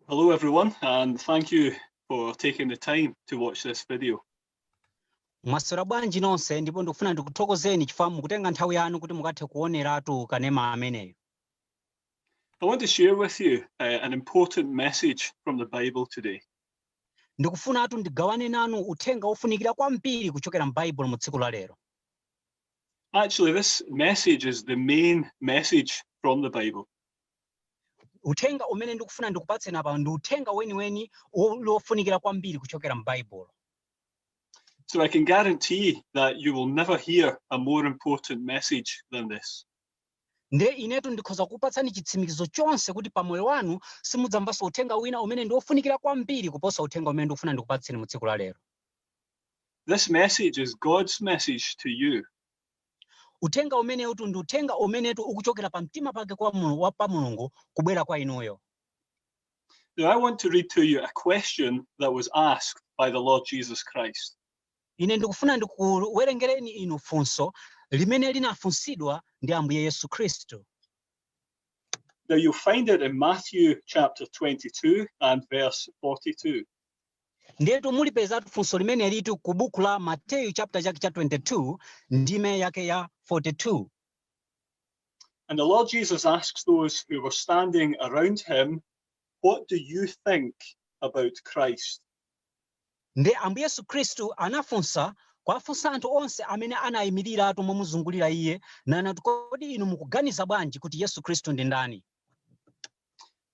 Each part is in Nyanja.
Hello everyone, and thank you for taking the time to watch this video. Mwaswera bwanji nonse ndipo ndikufuna ndikuthokozeni chifukwa mukutenga nthawi yanu kuti mukathe kuoneratu kanema ameneyo. I want to share with you an important message from the Bible today. Ndikufunatu ndigawane nanu uthenga ofunikira kwambiri kuchokera m'Bible mu tsiku la lero. Actually, this message is the main message from the Bible. Uthenga umene ndikufuna ndikupatseni apa ndi uthenga weniweni ofunikira kwambiri kuchokera m'Bible. So I can guarantee that you will never hear a more important message than this. Nde inetu ndikhoza kupatsani chitsimikizo chonse kuti pamoyo wanu simudzamvanso uthenga wina umene ndi ofunikira kwambiri kuposa uthenga umene ndikufuna ndikupatseni mu tsiku la lero. This message is God's message to you. Uthenga umenetu ndi uthenga umenetu ukuchokera pa mtima pake pa Mulungu kubwera kwa inuyo. Now I want to read to you a question that was asked by the Lord Jesus Christ. Ine ndikufuna ndikuwerengereni inu funso limene linafunsidwa ndi Ambuye Yesu Khristu. Now you'll find it in Matthew chapter 22 and verse 42. Ndetu mulipezatu funso limene litu ku buku la Mateyu chapter chake cha 22 ndime yake ya 42. And the Lord Jesus asks those who were standing around him, "What do you think about Christ?" Nde Ambuye Yesu Khristu anafunsa kwafunsa anthu onse amene anayimirira momuzungulira iye nanati kodi inu mukuganiza bwanji kuti Yesu Khristu ndi ndani?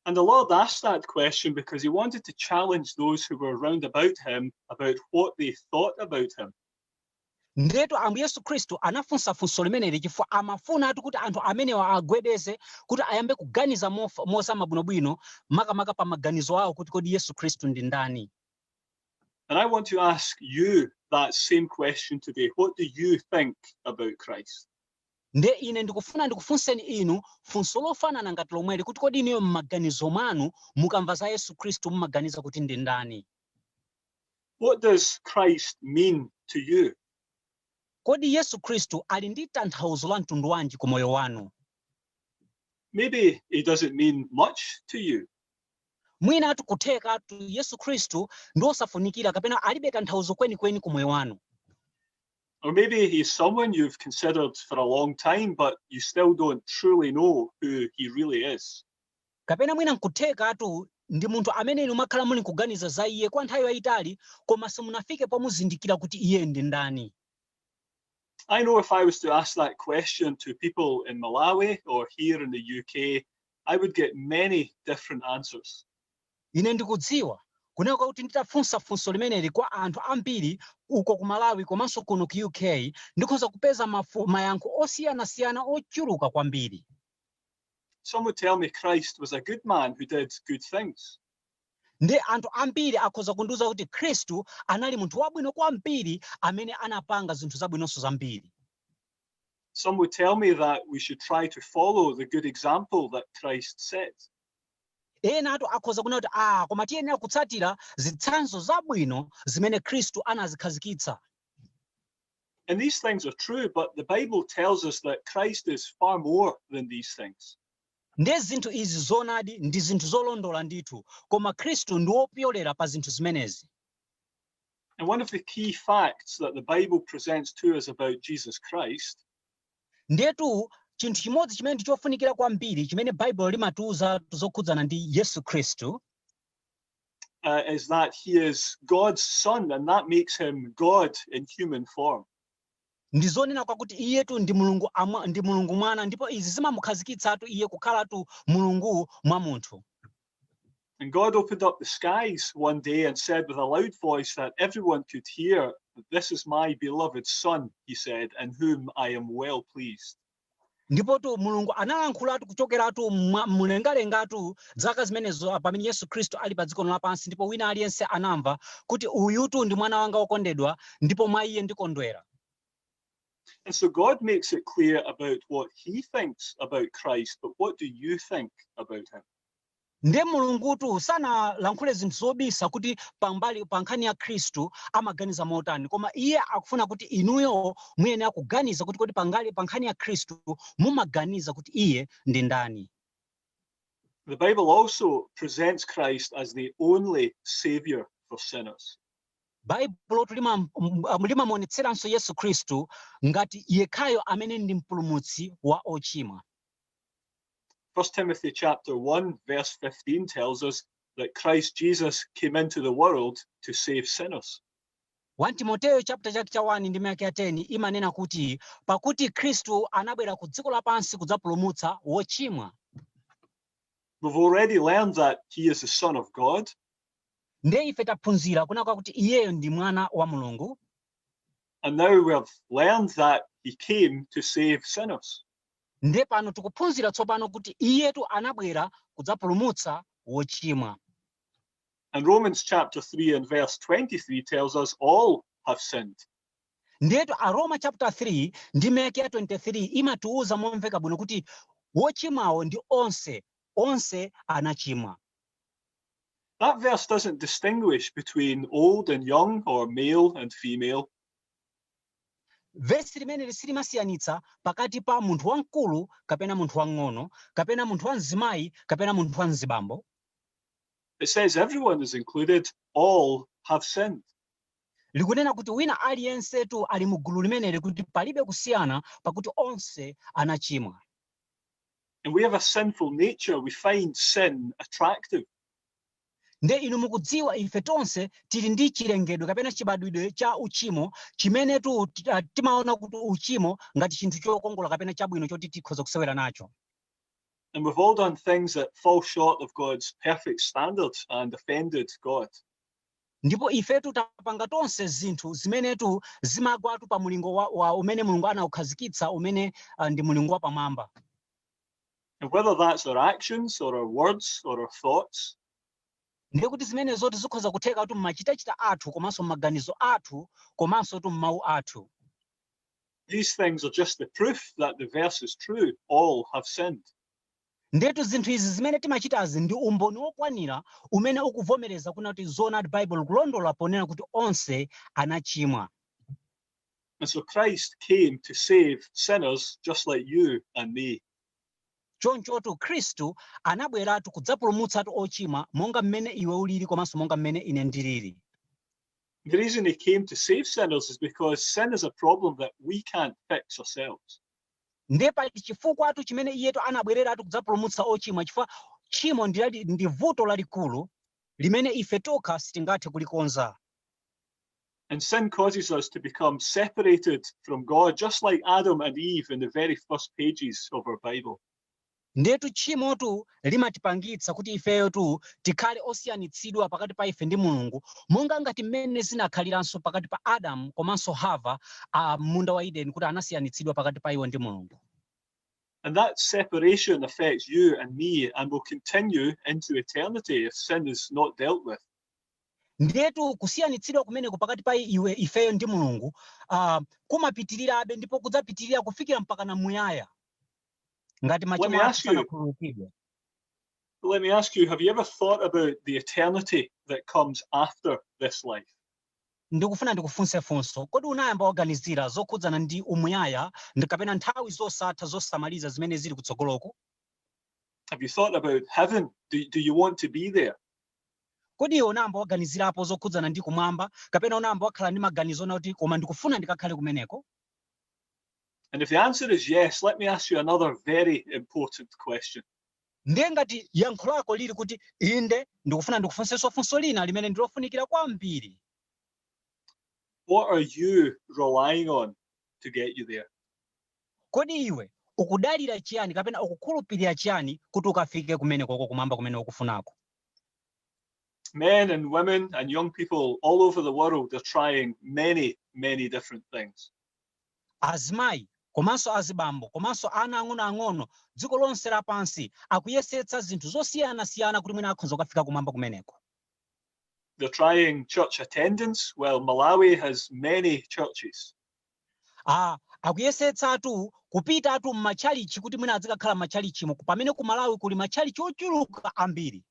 And the Lord asked that question because he wanted to challenge those who were round about him about what they thought about him. Ndetu Ambuye Yesu Khristu anafunsa funso limeneli chifukwa amafuna kuti anthu amenewa agwedeze kuti ayambe kuganiza mosama bwinobwino makamaka pa maganizo awo kuti kodi Yesu Khristu ndi ndani. And I want to ask you that same question today. What do you think about Christ? Nde ine ndikufuna ndikufunseni inu funso lofanana ngati lomweli kuti kodi inuyo m'maganizo mwanu mukamva za Yesu Khristu mumaganiza kuti ndi ndani? What does Christ mean to you? Kodi Yesu Khristu ali ndi tanthauzo la mtundu wanji ku moyo wanu? Maybe he doesn't mean much to you. Mwina atukutheka tu Yesu Khristu ndi osafunikira kapena alibe tanthauzo kwenikweni ku moyo wanu. Or maybe he's someone you've considered for a long time, but you still don't truly know who he really is. Kapena mwina nkutheka tu ndi munthu amene inu makhala muli kuganiza za iye kwa nthawi yayitali koma simunafike pomuzindikira kuti iye ndi ndani. I know if I was to ask that question to people in Malawi or here in the UK, I would get many different answers. Ine ndikudziwa kuneka kuti nditafunsa funso limeneli kwa anthu ambiri uko ku Malawi komanso kuno ku UK ndikhoza kupeza mayankho osiyanasiyana ochuluka kwambiri. Some would tell me Christ was a good man who did good things. Nde anthu ambiri akhoza kundiuza kuti Khristu anali munthu wabwino kwambiri amene anapanga zinthu zabwinonso zambiri. Some would tell me that we should try to follow the good example that Christ set. Ena atu akhoza kunena kuti koma tiyenera kutsatira zitsanzo zabwino zimene Khristu anazikhazikitsa. And these things are true, but the Bible tells us that Christ is far more than these things. Nde zinthu izi zonadi ndi zinthu zolondola ndithu koma Khristu ndi wopyolera pa zinthu zimenezi. And one of the key facts that the Bible presents to us about Jesus Christ Ndetu chinthu chimodzi chimene ndi chofunikira kwambiri chimene Bible limatiuza zokhudzana ndi Yesu Khristu is that he is God's son, and that makes him God in human form. Ndi zonena kwakuti iyetu ndi mulungu mwana ndipo izi zimamukhazikitsatu iye kukhalatu mulungu mwa munthu. And God opened up the skies one day and said with a loud voice that everyone could hear, "This is my beloved son," he said, "in whom I am well pleased." Ndipo tu mulungu analankhulatu kuchokeratu mlengalengatu zaka zimenezo pamene Yesu Khristu ali pa dziko lapansi ndipo wina aliyense anamva kuti uyutu ndi mwana wanga wokondedwa ndipo mwa iye ndikondwera. And so God makes it clear about what he thinks about Christ, but what do you think about him? Nde mulungutu sanalankhule zinthu zobisa kuti pambali pa nkhani ya Khristu amaganiza motani koma iye akufuna kuti inuyo muyenera kuganiza kuti kodi pangali pa nkhani ya Khristu mumaganiza kuti iye ndi ndani. The Bible also presents Christ as the only Savior for sinners. baibulo limamuonetseranso yesu khristu ngati yekhayo amene ndi mpulumutsi wa ochimwa. 1 Timothy chapter 1 verse 15 tells us that Christ Jesus came into the world to save sinners. 1 Timoteyo chapter chake cha 1 ndi yake ya 10 imanena kuti pakuti khristu anabwera ku dziko lapansi kudzapulumutsa wochimwa. We've already learned that he is the Son of God. Nde ife taphunzira kunaka kuti iyeyo ndi mwana wa mulungu. And now we've learned that he came to save sinners. Nde pano tikuphunzira tsopano kuti iyetu anabwera kudzapulumutsa wochimwa. And Romans chapter 3 and verse 23 tells us all have sinned. Ndetu Aroma chapter 3 ndi yake ya 23 imatiuza momveka bwino kuti wochimwawo ndi onse anachimwa. That verse doesn't distinguish between old and young or male and female. Vesi limene silimasiyanitsa pakati pa munthu wamkulu kapena munthu wang'ono kapena munthu wanzimayi kapena munthu wanzibambo. It says everyone is included, all have sinned. Likunena kuti wina aliyensetu ali mu gulu limeneli kuti palibe kusiyana pakuti onse anachimwa. And we have a sinful nature. We find sin attractive. Nde inu mukudziwa ife tonse tili ndi chilengedwe kapena chibadwidwe cha uchimo chimene timaona kuti uchimo ngati chinthu chokongola kapena chabwino choti tikhoza kusewera nacho. And we've all done things that fall short of God's perfect standards and offended God. Ndipo ifetu tapanga tonse zinthu zimenetu zimagwatu pa mulingo wa umene Mulungu anaukhazikitsa umene ndi mulingo wa pamwamba. And whether that's our actions or our words or our thoughts, ndiye kuti zimene zoti zikhoza kutheka kuti mmachitachita athu komanso mmaganizo athu komanso tu mmawu athu. these things are just the proof that the verse is true. All have sinned. Ndetu zinthu izi zimene timachitazi ndi umboni wokwanira umene ukuvomereza kuna kuti zona Bible kulondola ponena kuti onse anachimwa. And so Christ came to save sinners just like you and me. Chonchotu Khristu anabweratu kudzapulumutsatu ochimwa monga mmene iwe ulili komanso monga mmene ine ndilili. The reason he came to save sinners is because sin is a problem that we can't fix ourselves. Ndiye pali chifukwatu chimene iyetu anabwereratu kudzapulumutsa ochimwa chifukwa chimo ndi vuto lalikulu limene ife tokha sitingathe kulikonza. And sin causes us to become separated from God, just like Adam and Eve in the very first pages of our Bible. Ndetu chimotu limatipangitsa kuti ifeyotu tikhale osiyanitsidwa pakati pa ife ndi Mulungu monga ngati mmene zinakhaliranso pakati pa Adamu komanso Hava munda wa Eden kuti anasiyanitsidwa pakati pa iwo ndi Mulungu. And that separation affects you and me and will continue into eternity if sin is not dealt with. Ndetu kusiyanitsidwa kumeneko pakati pa ifeyo ndi Mulungu kumapitirirabe ndipo kudzapitirira kufikira mpaka na muyaya. Ngati machimo asanakhululukidwe. Let me ask you, have you ever thought about the eternity that comes after this life? Ndikufuna ndikufunse funso, kodi unayamba waganizira zokhudzana ndi umuyaya ndikapena nthawi zosatha zosamaliza zimene zili kutsogoloko? Have you thought about heaven? Do you want to be there? Kodi iwe unayamba waganizirapo zokhudzana ndi kumwamba kapena unayamba wakhala ndi maganizo na kuti koma ndikufuna ndikakhale kumeneko? And if the answer is yes, let me ask you another very important question. Ndiye ngati yankho lako lili kuti inde ndikufuna ndikufunsenso funso lina limene ndilofunikira kwambiri. What are you relying on to get you there? Kodi iwe ukudalira chiyani kapena ukukhulupirira chiyani kuti ukafike kumeneko kumwamba kumene ukufunako? Men and women and young people all over the world are trying many different things. Azimayi komanso azibambo komanso ana ang'ono dziko lonse lapansi akuyesetsa zinthu zosiyana-siyana kuti mwina akhoza kufika kumwamba kumeneko. They're trying church attendance. Well, Malawi has many churches. Akuyesetsatu kupitatu m'machalichi kuti mwina azikakhala m'machalichimo pamene ku Malawi kuli machalichi ochuluka ambiri.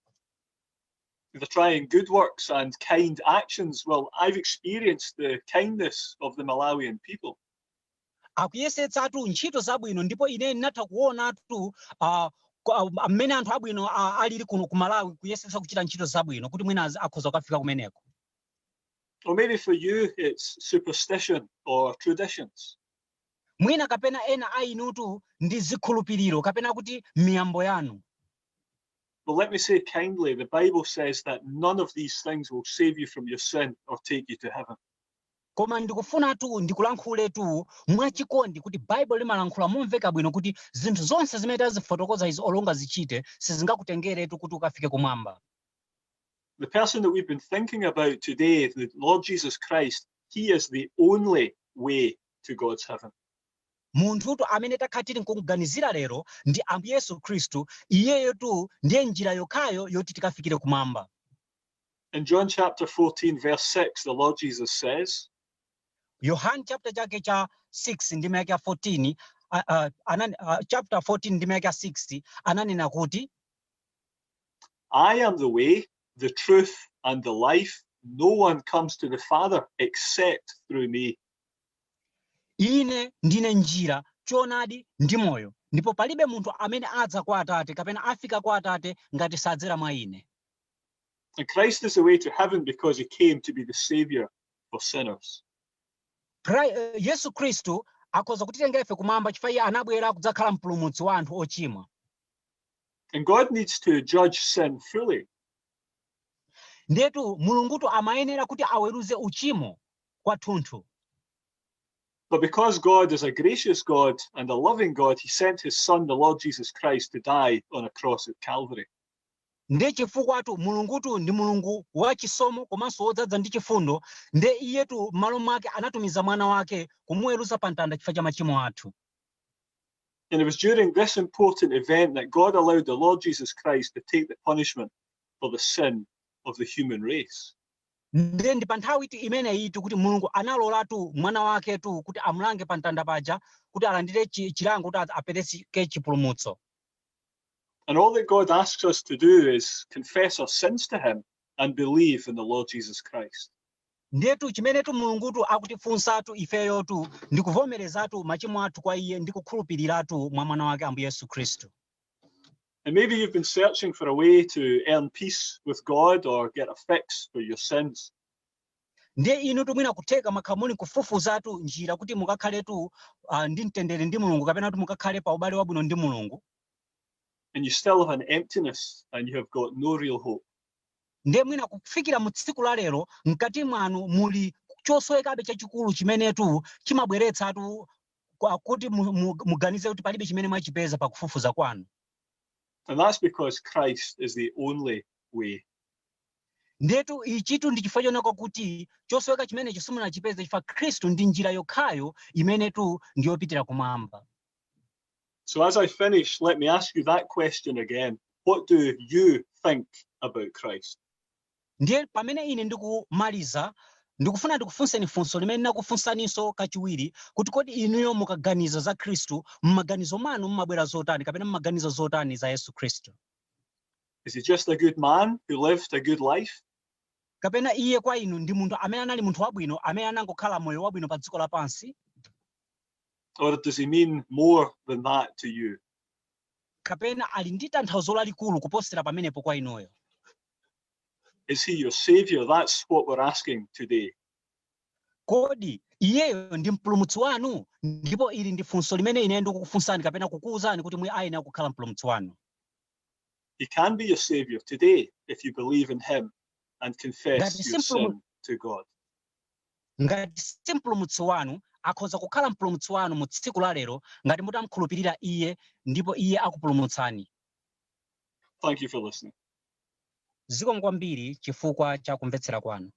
They're trying good works and kind actions. Well, I've experienced the kindness of the Malawian people. Akuyesetsatu ntchito zabwino ndipo ine ndinatha kuonatu amene anthu abwino alili kuno ku Malawi kuyesetsa kuchita ntchito zabwino kuti mwina akhoza kufika kumeneko. Or maybe for you it's superstition or traditions. Mwina kapena ena ainutu ndi zikhulupiriro kapena kuti miyambo yanu. But let me say kindly, the Bible says that none of these things will save you from your sin or take you to heaven. Koma ndikufuna tu ndikulankhule tu mwachikondi kuti Bible limalankhula momveka bwino kuti zinthu zonse zimene tazifotokoza izi olonga zichite sizingakutengeretu kuti ukafike kumwamba. The person that we've been thinking about today, the Lord Jesus Christ, he is the only way to God's heaven. Munthutu amene takhatiri nkuganizira lero ndi Ambuye Yesu Khristu, iyeyo tu ndiye njira yokhayo yoti tikafikire kumwamba. In John chapter 14 verse 6, the Lord Jesus says, Yohana chapter chake cha 6 ndime yake 14, chapter 14 ndime yake 60 ananena kuti, I am the way, the truth, and the life. No one comes to the Father except through me. Ine ndine njira, choonadi ndi moyo, ndipo palibe munthu amene adza kwa Atate kapena afika kwa Atate ngati sadzera mwa ine. And Christ is the way to heaven because he came to be the savior for sinners. Yesu Khristu akhoza kutitengera ife kumwamba chifukwa iye anabwera kudzakhala mpulumutsi wa anthu ochimwa. And God needs to judge sin fully. Ndetu Mulungutu amayenera kuti aweruze uchimo kwathunthu. But because God is a gracious God and a loving God, he sent his son, the Lord Jesus Christ, to die on a cross at Calvary. Nde chifukwatu Mulungutu ndi Mulungu wa chisomo komanso wodzaza ndi chifundo, nde iyetu m'malo mwake anatumiza mwana wake kumuweruza pa mtanda chifukwa cha machimo athu. And it was during this important event that God allowed the Lord Jesus Christ to take the punishment for the sin of the human race. Nde ndi pa nthawi imeneyi kuti Mulungu analolatu mwana wake tu kuti amulange pa mtanda paja kuti alandire chilango kuti apereke chipulumutso. And all that God asks us to do is confess our sins to him and believe in the Lord Jesus Christ. Ndetu chimenetu Mulungutu akutifunsatu ifeyotu ndi kuvomerezatu machimo athu kwa iye ndi kukhulupiriratu mwa mwana wake Ambuye Yesu Khristu. And maybe you've been searching for a way to earn peace with God or get a fix for your sins. Ndiye inu tumwina kutheka makhamuni kufufuzatu njira kuti mukakhaletu ndi mtendere ndi Mulungu kapena kuti mukakhale pa ubale wabwino ndi Mulungu. And you still have an emptiness and you have got no real hope. Ndiye mwina kufikira mu tsiku la lero mkati mwanu muli chosowekabe chachikulu chimenetu chimabweretsatu kuti muganize kuti palibe chimene mwachipeza pa kufufuza kwanu. And that's because Christ is the only way. Ndetu ichitu ndi chifukwa chonako kuti chosoweka chimene simunachipeza chifukwa Khristu ndi njira yokhayo imenetu ndiyopitira kumwamba. So as I finish, let me ask you that question again. What do you think about Christ? Ndiye pamene ine ndikumaliza ndikufuna ndikufunseni funso limene nakufunsaninso kachiwiri kuti kodi inuyo mukaganiza za Khristu m'maganizo manu mmabwera zotani kapena m'maganizo zotani za Yesu Khristu? Is he just a good man who lived a good life? Kapena iye kwa inu ndi munthu amene anali munthu wabwino amene anangokhala moyo wabwino pa dziko lapansi? Or does he mean more than that to you? Kapena ali ndi tanthauzo lalikulu kuposera pamenepo kwa inuyo? Is he your savior? That's what we're asking today. Kodi iyeyo ndi mpulumutsi wanu? Ndipo ili ndi funso limene ine ndikukufunsani kapena kukuwuzani kuti mwe ayenera kukhala mpulumutsi wanu. He can be your savior today if you believe in him and confess your sin to God. Ngati si mpulumutsi wanu akhoza kukhala mpulumutsi wanu mu tsiku la lero ngati mutamkhulupirira iye ndipo iye akupulumutsani. Thank you for listening. Zikomo kwambiri chifukwa cha kumvetsera kwanu.